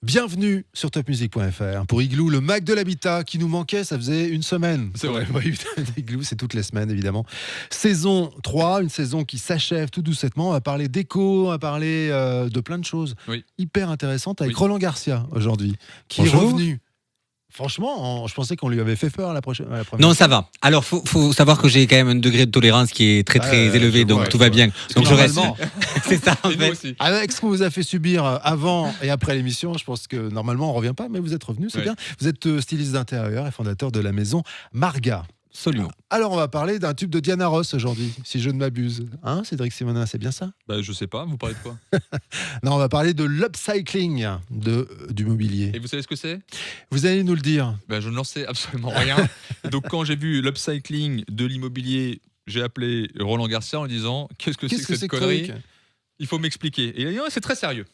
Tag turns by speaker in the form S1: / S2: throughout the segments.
S1: Bienvenue sur topmusic.fr pour Igloo, le Mac de l'habitat qui nous manquait, ça faisait une semaine.
S2: C'est vrai.
S1: Oui, Igloo, c'est toutes les semaines évidemment. Saison 3, une saison qui s'achève tout doucettement. On va parler d'écho, on va parler de plein de choses hyper intéressantes avec Roland Garcia aujourd'hui, qui est revenu. Franchement, je pensais qu'on lui avait fait peur à la première.
S3: Non, ça va. Alors, faut savoir que j'ai quand même un degré de tolérance qui est très élevé, donc tout va bien. Donc je reste. C'est ça. En fait.
S1: Avec ce qu'on vous a fait subir avant et après l'émission, je pense que normalement on revient pas, mais vous êtes revenu, c'est bien. Vous êtes styliste d'intérieur et fondateur de la maison Marga.
S3: Absolument.
S1: Alors, on va parler d'un tube de Diana Ross aujourd'hui, si je ne m'abuse. Hein, Cédric Simonin, c'est bien ça ?
S2: Je sais pas, vous parlez de quoi ?
S1: Non, on va parler de l'upcycling du mobilier.
S2: Et vous savez ce que c'est ?
S1: Vous allez nous le dire.
S2: Je n'en sais absolument rien. Donc, quand j'ai vu l'upcycling de l'immobilier, j'ai appelé Roland Garcia en disant « Qu'est-ce que c'est que cette connerie ? Il faut m'expliquer. » Et il a dit « C'est très sérieux. »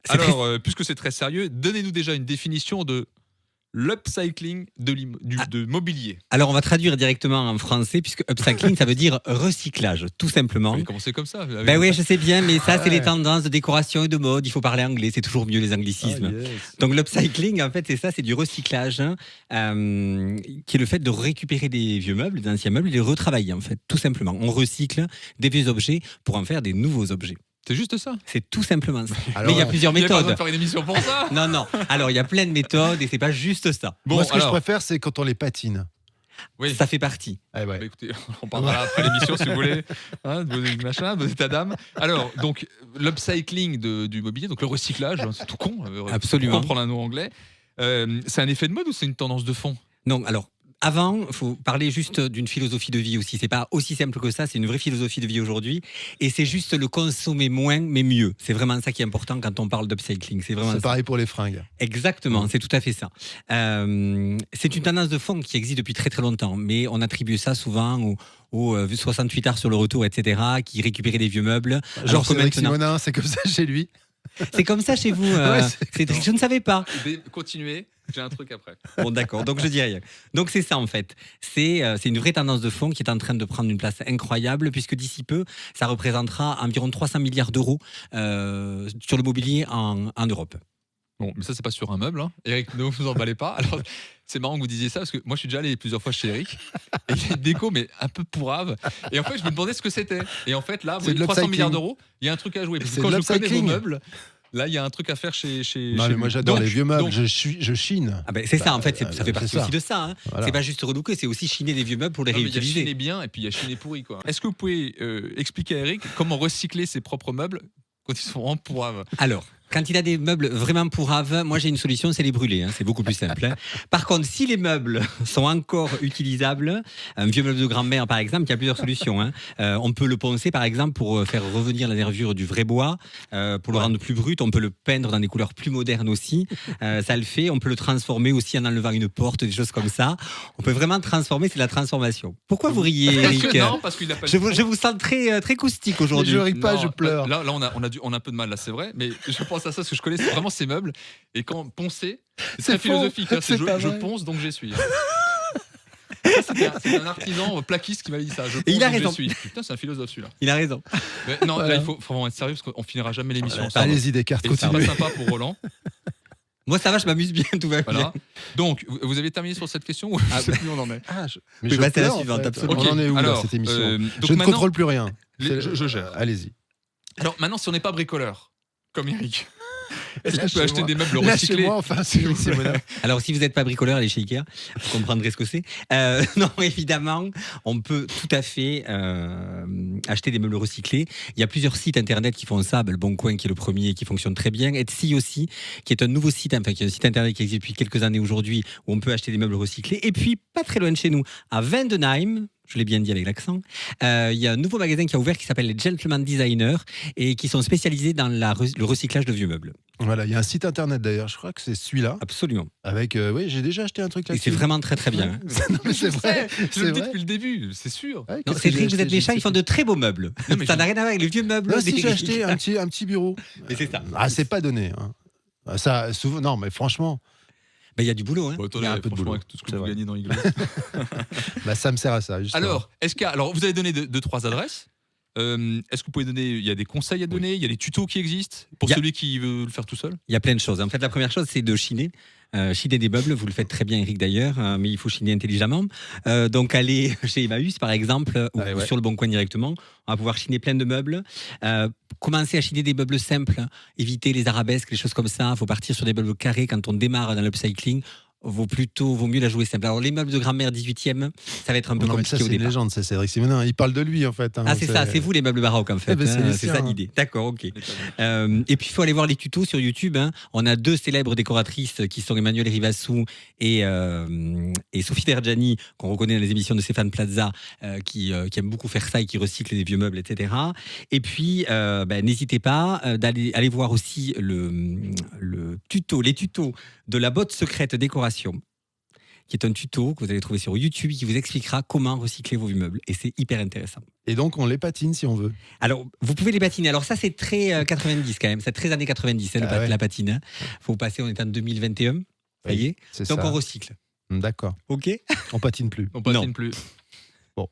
S2: Alors, puisque c'est très sérieux, donnez-nous déjà une définition de l'upcycling de mobilier.
S3: Alors, on va traduire directement en français, puisque upcycling, ça veut dire recyclage, tout simplement.
S2: Vous avez commencé comme ça.
S3: Oui, je sais bien, mais ça, c'est les tendances de décoration et de mode. Il faut parler anglais, c'est toujours mieux les anglicismes. Donc, l'upcycling, en fait, c'est ça, c'est du recyclage, qui est le fait de récupérer des vieux meubles, des anciens meubles, et les retravailler, en fait, tout simplement. On recycle des vieux objets pour en faire des nouveaux objets.
S2: C'est juste ça.
S3: C'est tout simplement ça.
S1: Alors,
S3: mais il y a plusieurs méthodes.
S2: Il n'y a pas besoin de faire une émission pour ça.
S3: Non. Alors, il y a plein de méthodes et c'est pas juste ça.
S1: Moi, ce que je préfère, c'est quand on les patine.
S3: Oui. Ça fait partie.
S2: Écoutez, on parlera après l'émission si vous voulez. Vos états d'âme. Alors, donc, l'upcycling du mobilier, donc le recyclage, c'est tout con.
S3: Absolument.
S2: Pour prendre un mot anglais. C'est un effet de mode ou c'est une tendance de fond ?
S3: Non, alors. Avant, il faut parler juste d'une philosophie de vie aussi. C'est pas aussi simple que ça, c'est une vraie philosophie de vie aujourd'hui. Et c'est juste le consommer moins, mais mieux. C'est vraiment ça qui est important quand on parle d'upcycling. C'est
S1: pareil pour les fringues.
S3: Exactement, c'est tout à fait ça. C'est une tendance de fond qui existe depuis très très longtemps, mais on attribue ça souvent aux 68 arts sur le retour, etc., qui récupéraient des vieux meubles.
S1: Genre Cédric Simonin, c'est comme ça chez lui.
S3: C'est comme ça chez vous. Je ne savais pas.
S2: Continuez. J'ai un truc après.
S3: Bon, d'accord, donc je dis rien. Donc c'est ça en fait. C'est une vraie tendance de fond qui est en train de prendre une place incroyable, puisque d'ici peu, ça représentera environ 300 milliards d'euros sur le mobilier en Europe.
S2: Bon, mais ça, c'est pas sur un meuble. Eric, ne vous emballez pas. Alors, c'est marrant que vous disiez ça, parce que moi, je suis déjà allé plusieurs fois chez Eric. Et il y a une déco, mais un peu pourrave. Et en fait, je me demandais ce que c'était. Et en fait, là, vous voyez, 300 milliards d'euros, il y a un truc à jouer. Parce que quand je connais vos meubles, là, il y a un truc à faire chez
S1: mais moi, j'adore les vieux meubles. Je chine.
S3: C'est ça, en fait. Ça fait partie aussi de ça. Hein. Voilà. C'est pas juste relooker, c'est aussi chiner des vieux meubles pour les réutiliser.
S2: Il y a chiner bien et puis il y a chiner pourri, quoi. Est-ce que vous pouvez expliquer à Eric comment recycler ses propres meubles quand ils sont vraiment pourraves ?
S3: Alors, quand il a des meubles vraiment pourraves, moi j'ai une solution, c'est les brûler. C'est beaucoup plus simple. Par contre, si les meubles sont encore utilisables, un vieux meuble de grand-mère par exemple, il y a plusieurs solutions. On peut le poncer par exemple pour faire revenir la nervure du vrai bois, pour le rendre plus brut. On peut le peindre dans des couleurs plus modernes aussi. Ça le fait. On peut le transformer aussi en enlevant une porte, des choses comme ça. On peut vraiment transformer, c'est la transformation. Pourquoi vous riez, Eric ?
S2: Non, parce qu'il a pas.
S3: Je vous sens très caustique aujourd'hui.
S1: Je ris pas, je pleure.
S2: Là, on a un peu de mal là, c'est vrai, mais je pense à ça parce que je connais vraiment ces meubles et quand poncer, c'est très philosophique. Je ponce donc j'essuie. C'est un artisan plaquiste qui m'avait dit ça. Je ponce,
S3: il a
S2: donc
S3: raison.
S2: j'essuie. Putain, c'est un philosophe celui-là.
S3: Il a raison.
S2: Mais non, là, il faut vraiment être sérieux parce qu'on finira jamais l'émission.
S1: Allez-y, Descartes,
S2: continuez. C'est pas sympa pour Roland.
S3: Moi, ça va, je m'amuse bien, tout va bien.
S2: Donc, vous avez terminé sur cette question ou je sais plus où on en est.
S1: Mais je
S3: passer à la suivante, absolument.
S1: On en est où là, cette émission Je ne contrôle plus rien.
S2: Je gère.
S1: Allez-y.
S2: Alors maintenant, si on n'est pas bricoleur, comme Eric, est-ce qu'on peut acheter des meubles recyclés ?
S1: Lâchez-moi, enfin, s'il vous plaît.
S3: Alors, si vous n'êtes pas bricoleur, allez chez Ikea, vous comprendrez ce que c'est. Non, évidemment, on peut tout à fait acheter des meubles recyclés. Il y a plusieurs sites internet qui font ça. Le Bon Coin, qui est le premier, qui fonctionne très bien. Etsy aussi, qui est un nouveau site, qui est un site internet qui existe depuis quelques années aujourd'hui, où on peut acheter des meubles recyclés. Et puis, pas très loin de chez nous, à Vendenheim, je l'ai bien dit avec l'accent, il y a un nouveau magasin qui a ouvert qui s'appelle les Gentleman Designers et qui sont spécialisés dans le recyclage de vieux meubles.
S1: Voilà, il y a un site internet d'ailleurs, je crois que c'est celui-là.
S3: Absolument.
S1: Avec, oui, j'ai déjà acheté un truc là-dessus.
S3: Et c'est vraiment très très bien.
S1: Non, mais c'est vrai.
S2: Je le dis depuis le début, c'est sûr.
S3: Ouais, non, c'est vrai que vous êtes méchants, ils font de très beaux meubles. Non, ça n'a rien à voir avec les vieux meubles.
S1: Non, si j'ai acheté un petit bureau.
S3: Mais c'est ça.
S1: C'est pas donné. Ça, souvent, non, mais franchement.
S3: Il y a du boulot.
S2: Il y a un peu de boulot. Avec tout ce que vous gagnez dans Igloo.
S1: Ça me sert à ça. Justement.
S2: Alors, vous avez donné 2-3 adresses. Est-ce que vous pouvez donner, il y a des conseils à donner, il y a des tutos qui existent pour celui qui veut le faire tout seul?
S3: Il y a plein de choses. En fait, la première chose, c'est de chiner. Chiner des meubles, vous le faites très bien, Eric, d'ailleurs, mais il faut chiner intelligemment. Donc, allez chez Emmaüs, par exemple, ou sur le Bon Coin directement. On va pouvoir chiner plein de meubles. Commencer à chiner des meubles simples, éviter les arabesques, les choses comme ça. Il faut partir sur des meubles carrés quand on démarre dans l'upcycling. Vaut mieux la jouer simple. Alors, les meubles de grand-mère 18e, ça va être un peu compliqué
S1: ça,
S3: au départ.
S1: C'est une légende, c'est Cédric Simonin. Il parle de lui, en fait.
S3: C'est ça, c'est vous les meubles baroques, en fait. C'est ça l'idée. D'accord, ok. Et puis, il faut aller voir les tutos sur YouTube. On a 2 célèbres décoratrices qui sont Emmanuelle Rivassou et Sophie Vergiani, qu'on reconnaît dans les émissions de Stéphane Plaza, qui aiment beaucoup faire ça et qui recyclent des vieux meubles, etc. Et puis, n'hésitez pas d'aller voir aussi les tutos de la botte secrète décoration, qui est un tuto que vous allez trouver sur YouTube qui vous expliquera comment recycler vos meubles. Et c'est hyper intéressant.
S1: Et donc, on les patine si on veut.
S3: Alors, vous pouvez les patiner. Alors ça, c'est très 90 quand même. C'est très années 90, la patine. Faut passer, on est en 2021. Vous voyez ? Donc, on recycle.
S1: D'accord.
S3: OK ?
S1: On patine plus.
S2: On patine plus.
S1: Bon.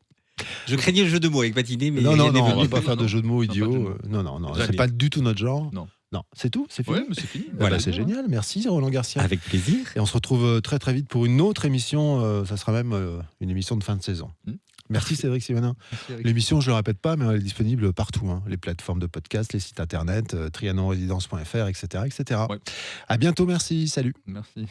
S3: Je craignais le jeu de mots avec patiner, mais...
S1: Non, on ne va pas faire de jeu de mots idiots. Non. C'est pas du tout notre genre. Non, c'est tout, c'est fini.
S2: Ouais, mais c'est fini.
S1: Voilà, c'est génial. Merci Roland Garcia.
S3: Avec plaisir.
S1: Et on se retrouve très très vite pour une autre émission. Ça sera même une émission de fin de saison. Merci Cédric Simonin. L'émission, je ne le répète pas, mais elle est disponible partout. Les plateformes de podcast, les sites internet, trianonresidence.fr, etc. etc. Ouais. À bientôt, merci. Salut.
S2: Merci.